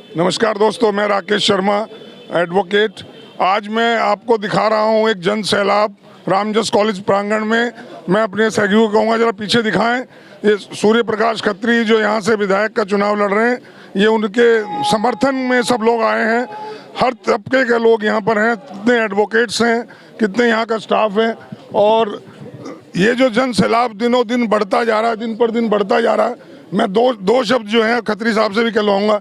नमस्कार दोस्तों, मैं राकेश शर्मा एडवोकेट। आज मैं आपको दिखा रहा हूँ एक जन सैलाब रामजस कॉलेज प्रांगण में। मैं अपने सहयोगियों को कहूँगा जरा पीछे दिखाएं। ये सूर्य प्रकाश खत्री जो यहाँ से विधायक का चुनाव लड़ रहे हैं, ये उनके समर्थन में सब लोग आए हैं। हर तबके के लोग यहाँ पर हैं, कितने एडवोकेट्स हैं, कितने यहाँ का स्टाफ है। और ये जो जन सैलाब दिनों दिन बढ़ता जा रहा है, दिन पर दिन बढ़ता जा रहा है। मैं दो शब्द जो है खत्री साहब से भी कहलवाऊंगा।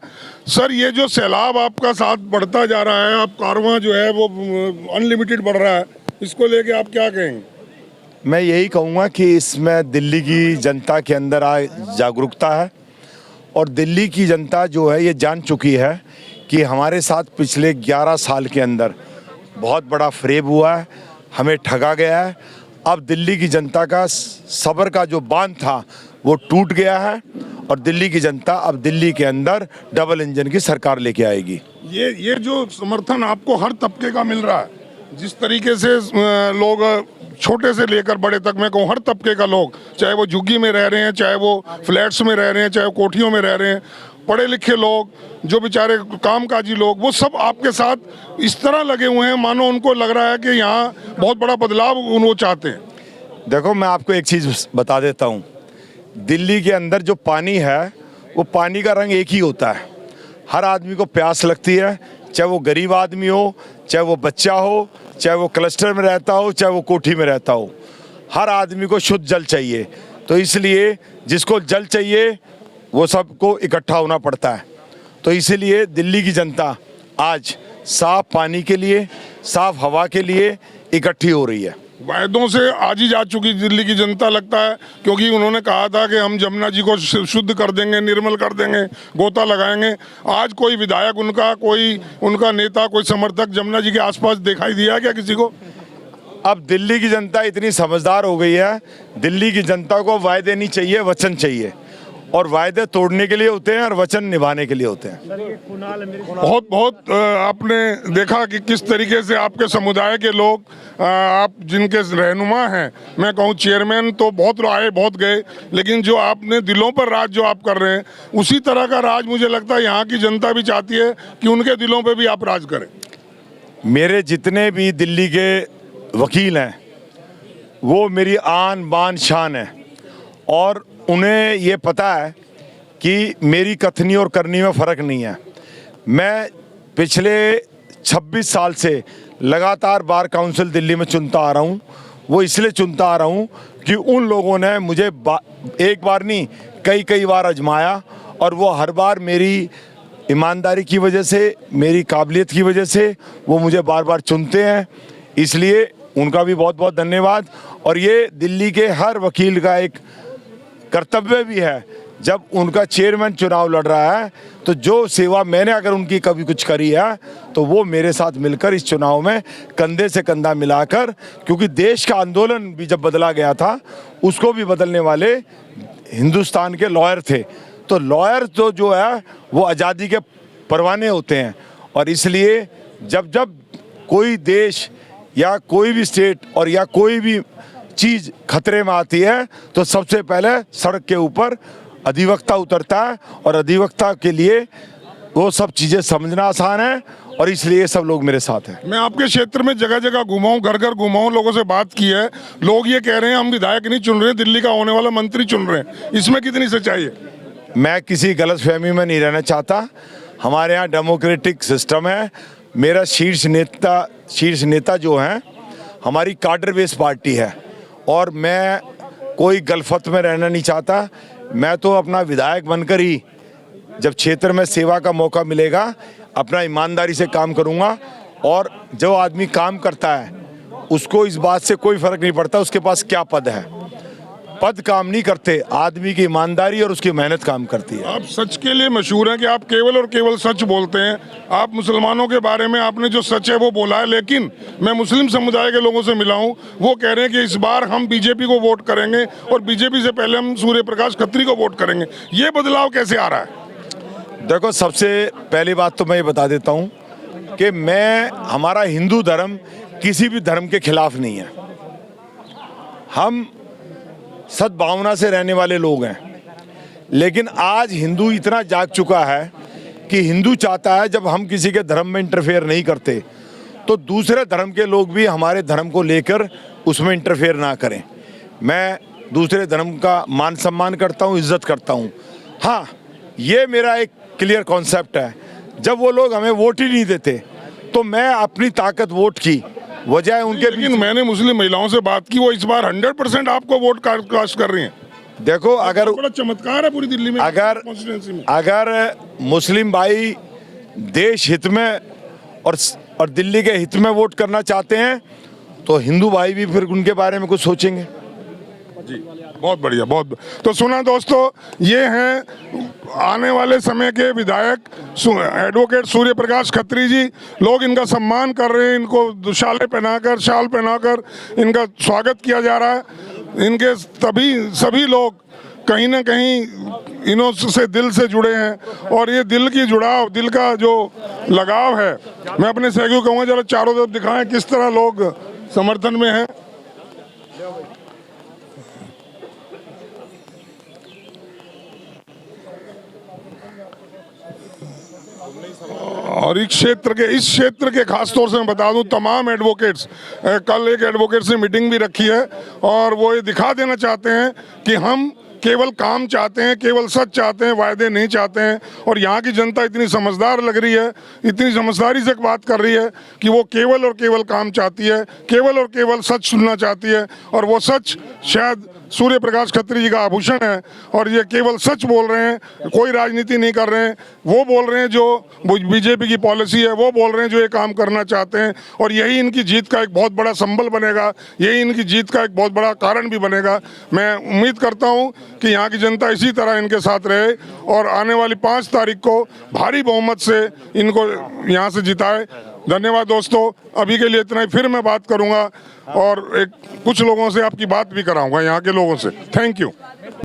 सर, ये जो सैलाब आपका साथ बढ़ता जा रहा है, आप कारवां जो है वो अनलिमिटेड बढ़ रहा है, इसको लेके आप क्या कहेंगे? मैं यही कहूँगा कि इसमें दिल्ली की जनता के अंदर जागरूकता है और दिल्ली की जनता जो है ये जान चुकी है कि हमारे साथ पिछले 11 साल के अंदर बहुत बड़ा फ्रेब हुआ है, हमें ठगा गया है। अब दिल्ली की जनता का सब्र का जो बांध था वो टूट गया है और दिल्ली की जनता अब दिल्ली के अंदर डबल इंजन की सरकार लेके आएगी। ये जो समर्थन आपको हर तबके का मिल रहा है, जिस तरीके से लोग छोटे से लेकर बड़े तक, मैं कहूँ हर तबके का लोग, चाहे वो झुग्गी में रह रहे हैं, चाहे वो फ्लैट्स में रह रहे हैं, चाहे वो कोठियों में रह रहे हैं, पढ़े लिखे लोग, जो बेचारे कामकाजी लोग, वो सब आपके साथ इस तरह लगे हुए हैं मानो उनको लग रहा है कि यहाँ बहुत बड़ा बदलाव वो चाहते हैं। देखो, मैं आपको एक चीज़ बता देता हूँ। दिल्ली के अंदर जो पानी है वो पानी का रंग एक ही होता है। हर आदमी को प्यास लगती है, चाहे वो गरीब आदमी हो, चाहे वो बच्चा हो, चाहे वो क्लस्टर में रहता हो, चाहे वो कोठी में रहता हो। हर आदमी को शुद्ध जल चाहिए। तो इसलिए जिसको जल चाहिए वो सबको इकट्ठा होना पड़ता है। तो इसीलिए दिल्ली की जनता आज साफ पानी के लिए, साफ हवा के लिए इकट्ठी हो रही है। वायदों से आज ही जा चुकी दिल्ली की जनता लगता है, क्योंकि उन्होंने कहा था कि हम जमुना जी को शुद्ध कर देंगे, निर्मल कर देंगे, गोता लगाएंगे। आज कोई विधायक उनका, कोई उनका नेता, कोई समर्थक जमुना जी के आसपास दिखाई दिया क्या किसी को? अब दिल्ली की जनता इतनी समझदार हो गई है। दिल्ली की जनता को वायदे नहीं चाहिए, वचन चाहिए। और वायदे तोड़ने के लिए होते हैं और वचन निभाने के लिए होते हैं। बहुत आपने देखा कि किस तरीके से आपके समुदाय के लोग, आप जिनके रहनुमा हैं, मैं कहूँ चेयरमैन तो बहुत आए बहुत गए, लेकिन जो आपने दिलों पर राज जो आप कर रहे हैं, उसी तरह का राज मुझे लगता है यहाँ की जनता भी चाहती है कि उनके दिलों पर भी आप राज करें। मेरे जितने भी दिल्ली के वकील हैं वो मेरी आन बान शान है और उन्हें ये पता है कि मेरी कथनी और करनी में फ़र्क नहीं है। मैं पिछले 26 साल से लगातार बार काउंसिल दिल्ली में चुनता आ रहा हूँ। वो इसलिए चुनता आ रहा हूँ कि उन लोगों ने मुझे एक बार नहीं कई बार आजमाया और वो हर बार मेरी ईमानदारी की वजह से, मेरी काबिलियत की वजह से वो मुझे बार बार चुनते हैं। इसलिए उनका भी बहुत बहुत धन्यवाद। और ये दिल्ली के हर वकील का एक कर्तव्य भी है, जब उनका चेयरमैन चुनाव लड़ रहा है तो जो सेवा मैंने अगर उनकी कभी कुछ करी है तो वो मेरे साथ मिलकर इस चुनाव में कंधे से कंधा मिलाकर, क्योंकि देश का आंदोलन भी जब बदला गया था उसको भी बदलने वाले हिंदुस्तान के लॉयर थे। तो लॉयर तो जो है वो आज़ादी के परवाने होते हैं। और इसलिए जब जब कोई देश या कोई भी स्टेट और या कोई भी चीज़ खतरे में आती है तो सबसे पहले सड़क के ऊपर अधिवक्ता उतरता है और अधिवक्ता के लिए वो सब चीज़ें समझना आसान है और इसलिए सब लोग मेरे साथ हैं। मैं आपके क्षेत्र में जगह जगह घुमा हूँ, घर घर घुमा हूँ, लोगों से बात की है। लोग ये कह रहे हैं हम विधायक नहीं चुन रहे, दिल्ली का होने वाला मंत्री चुन रहे हैं। इसमें कितनी सच्चाई है? मैं किसी गलतफहमी में नहीं रहना चाहता। हमारे यहाँ डेमोक्रेटिक सिस्टम है। मेरा शीर्ष नेता जो हैं हमारी काडर बेस पार्टी है और मैं कोई गलफत में रहना नहीं चाहता। मैं तो अपना विधायक बनकर ही जब क्षेत्र में सेवा का मौका मिलेगा अपना ईमानदारी से काम करूंगा। और जो आदमी काम करता है उसको इस बात से कोई फ़र्क नहीं पड़ता उसके पास क्या पद है। पद काम नहीं करते, आदमी की ईमानदारी और उसकी मेहनत काम करती है। आप सच के लिए मशहूर हैं कि आप केवल और केवल सच बोलते हैं। आप मुसलमानों के बारे में आपने जो सच है वो बोला है, लेकिन मैं मुस्लिम समुदाय के लोगों से मिला हूं, वो कह रहे हैं कि इस बार हम बीजेपी को वोट करेंगे और बीजेपी से पहले हम सूर्य प्रकाश खत्री को वोट करेंगे। ये बदलाव कैसे आ रहा है? देखो, सबसे पहली बात तो मैं ये बता देता हूँ कि हमारा हिंदू धर्म किसी भी धर्म के खिलाफ नहीं है। हम सद्भावना से रहने वाले लोग हैं। लेकिन आज हिंदू इतना जाग चुका है कि हिंदू चाहता है जब हम किसी के धर्म में इंटरफेयर नहीं करते तो दूसरे धर्म के लोग भी हमारे धर्म को लेकर उसमें इंटरफेयर ना करें। मैं दूसरे धर्म का मान सम्मान करता हूँ, इज्जत करता हूँ। हाँ, ये मेरा एक क्लियर कॉन्सेप्ट है। जब वो लोग हमें वोट ही नहीं देते तो मैं अपनी ताकत वोट की वजह उनके, लेकिन मैंने मुस्लिम महिलाओं से बात की, वो इस बार 100% आपको वोट कास्ट कर रही हैं। देखो अगर बड़ा चमत्कार है पूरी दिल्ली में, कॉन्स्टिट्यूंसी में। अगर मुस्लिम भाई देश हित में और दिल्ली के हित में वोट करना चाहते हैं तो हिंदू भाई भी फिर उनके बारे में कुछ सोचेंगे। जी, बहुत बढ़िया, बहुत। तो सुना दोस्तों, ये हैं आने वाले समय के विधायक एडवोकेट सूर्य प्रकाश खत्री जी। लोग इनका सम्मान कर रहे हैं, इनको शाल पहनाकर इनका स्वागत किया जा रहा है। इनके सभी लोग कहीं ना कहीं इन्हों से दिल से जुड़े हैं और ये दिल की जुड़ाव, दिल का जो लगाव है, मैं अपने सहयोगी कहूँगा जरा चारों तरफ दिखाएं किस तरह लोग समर्थन में हैं। और इस क्षेत्र के खास तौर से मैं बता दूं, तमाम एडवोकेट्स, कल एक एडवोकेट से मीटिंग भी रखी है और वो ये दिखा देना चाहते हैं कि हम केवल काम चाहते हैं, केवल सच चाहते हैं, वायदे नहीं चाहते हैं। और यहाँ की जनता इतनी समझदार लग रही है, इतनी समझदारी से बात कर रही है कि वो केवल और केवल काम चाहती है, केवल और केवल सच सुनना चाहती है। और वो सच शायद सूर्य प्रकाश खत्री जी का आभूषण है और ये केवल सच बोल रहे हैं, कोई राजनीति नहीं कर रहे हैं। वो बोल रहे हैं जो बीजेपी की पॉलिसी है, वो बोल रहे हैं जो ये काम करना चाहते हैं। और यही इनकी जीत का एक बहुत बड़ा संबल बनेगा, यही इनकी जीत का एक बहुत बड़ा कारण भी बनेगा। मैं उम्मीद करता हूँ कि यहाँ की जनता इसी तरह इनके साथ रहे और आने वाली 5 तारीख को भारी बहुमत से इनको यहाँ से जिताए। धन्यवाद दोस्तों, अभी के लिए इतना ही। फिर मैं बात करूँगा और कुछ लोगों से आपकी बात भी कराऊंगा, यहाँ के लोगों से। Thank you.